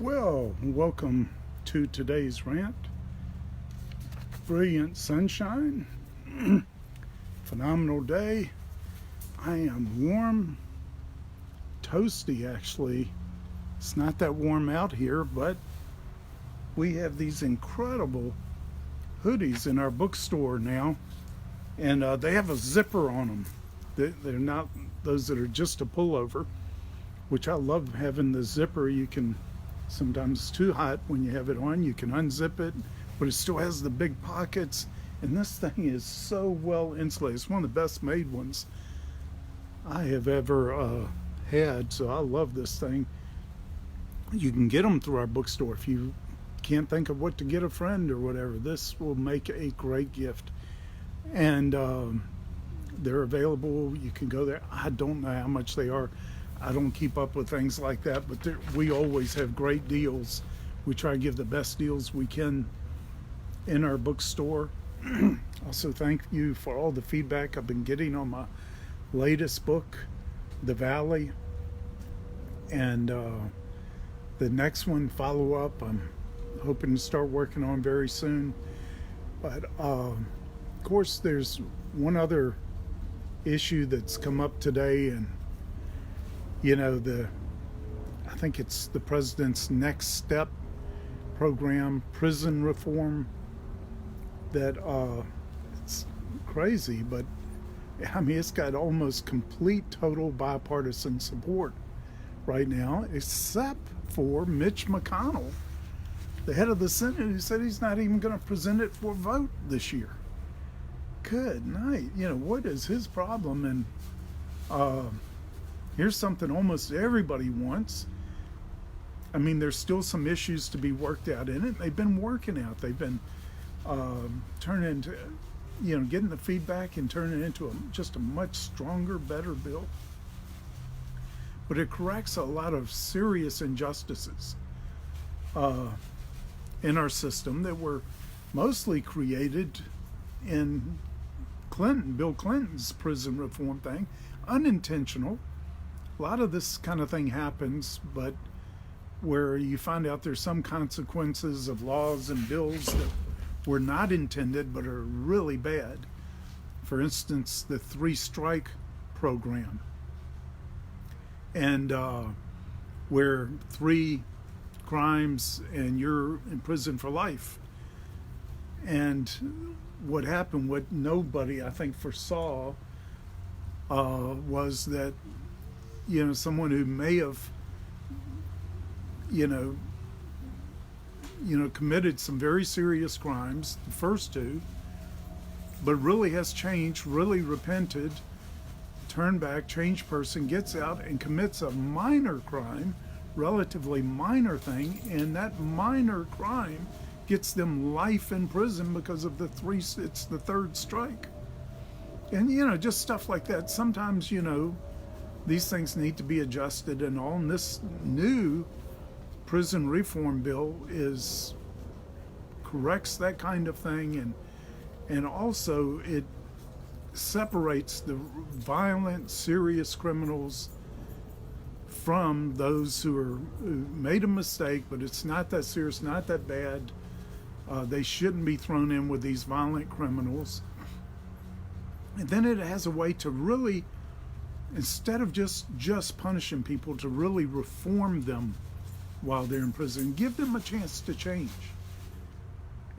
Well, welcome to today's rant. Brilliant sunshine, phenomenal day. I am warm, toasty actually. It's not that warm out here, but we have these incredible hoodies in our bookstore now, and they have a zipper on them. They're not those that are just a pullover, which I love having the zipper. You can, sometimes it's too hot when you have it on, you can unzip it, but it still has the big pockets, and this thing is so well insulated. It's one of the best made ones I have ever had, so I love this thing. You can get them through our bookstore. If you can't think of what to get a friend or whatever, this will make a great gift. And they're available. You can go there. I don't know how much they are. I don't keep up with things like that, but we always have great deals. We try to give the best deals we can in our bookstore. Also, thank you for all the feedback I've been getting on my latest book, The Valley. And the next one, Follow Up, I'm hoping to start working on very soon. But of course, there's one other issue that's come up today, and I think it's the president's Next Step program, prison reform, that it's crazy, but I mean, it's got almost complete, total bipartisan support right now, except for Mitch McConnell, the head of the Senate, who said he's not even going to present it for a vote this year. Good night. What is his problem? And here's something almost everybody wants. I mean, there's still some issues to be worked out in it. They've been working out. They've been turning into, getting the feedback and turning it into just a much stronger, better bill. But it corrects a lot of serious injustices in our system that were mostly created in Bill Clinton's prison reform thing. Unintentional. A lot of this kind of thing happens, but where you find out there's some consequences of laws and bills that were not intended but are really bad. For instance, the 3-strike program, and where 3 crimes and you're in prison for life. And what happened, what nobody I think foresaw, was that someone who may have committed some very serious crimes, the first 2, but really has changed, really repented, turned back, changed person, gets out and commits a minor crime, relatively minor thing, and that minor crime gets them life in prison because of it's the 3rd strike. And just stuff like that. Sometimes these things need to be adjusted and all. And this new prison reform bill corrects that kind of thing, and also it separates the violent, serious criminals from those who made a mistake, but it's not that serious, not that bad. They shouldn't be thrown in with these violent criminals. And then it has a way to really, instead of just punishing people, to really reform them while they're in prison, give them a chance to change.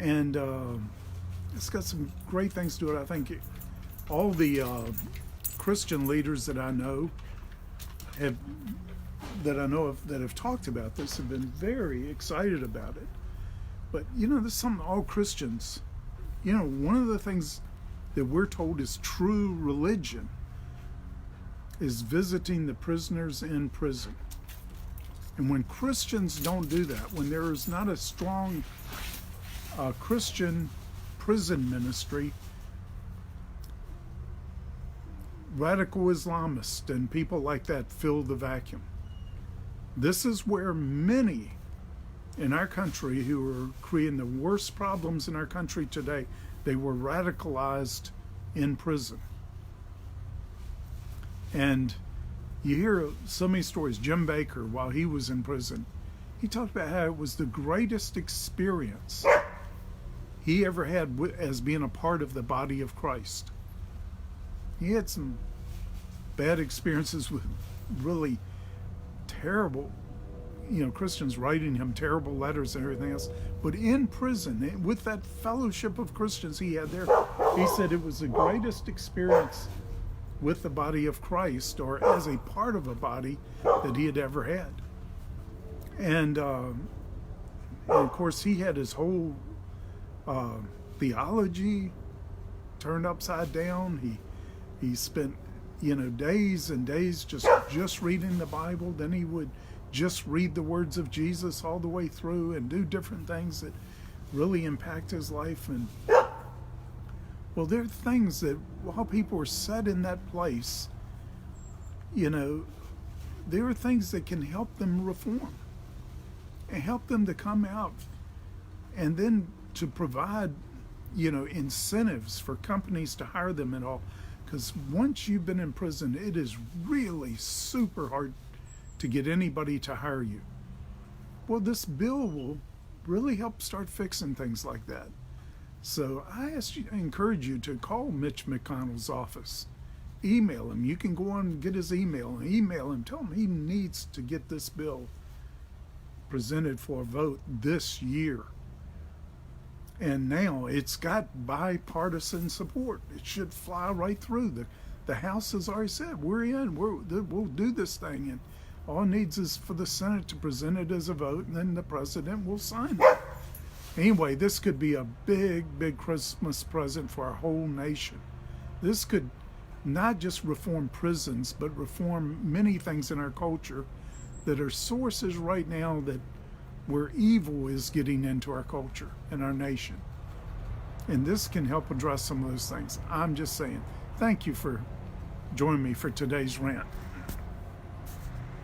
And it's got some great things to it. I think all the Christian leaders that I know of that have talked about this have been very excited about it. But there's something all Christians, one of the things that we're told is true religion is visiting the prisoners in prison. And when Christians don't do that, when there is not a strong Christian prison ministry, radical Islamists and people like that fill the vacuum. This is where many in our country who are creating the worst problems in our country today, they were radicalized in prison. And you hear so many stories. Jim Baker, while he was in prison, he talked about how it was the greatest experience he ever had as being a part of the body of Christ. He had some bad experiences with really terrible, Christians writing him terrible letters and everything else. But in prison, with that fellowship of Christians he had there, he said it was the greatest experience with the body of Christ, or as a part of a body, that he had ever had. And of course, he had his whole theology turned upside down. He spent days and days just reading the Bible. Then he would just read the words of Jesus all the way through and do different things that really impact his life. And well, there are things that while people are set in that place, there are things that can help them reform and help them to come out, and then to provide incentives for companies to hire them and all. Because once you've been in prison, it is really super hard to get anybody to hire you. Well, this bill will really help start fixing things like that. So I encourage you to call Mitch McConnell's office. Email him. You can go on and get his email and email him. Tell him he needs to get this bill presented for a vote this year. And now it's got bipartisan support. It should fly right through. The House has already said, we're in, we'll do this thing. And all it needs is for the Senate to present it as a vote, and then the president will sign it. Anyway, this could be a big, big Christmas present for our whole nation. This could not just reform prisons, but reform many things in our culture that are sources right now that where evil is getting into our culture and our nation. And this can help address some of those things. I'm just saying, thank you for joining me for today's rant.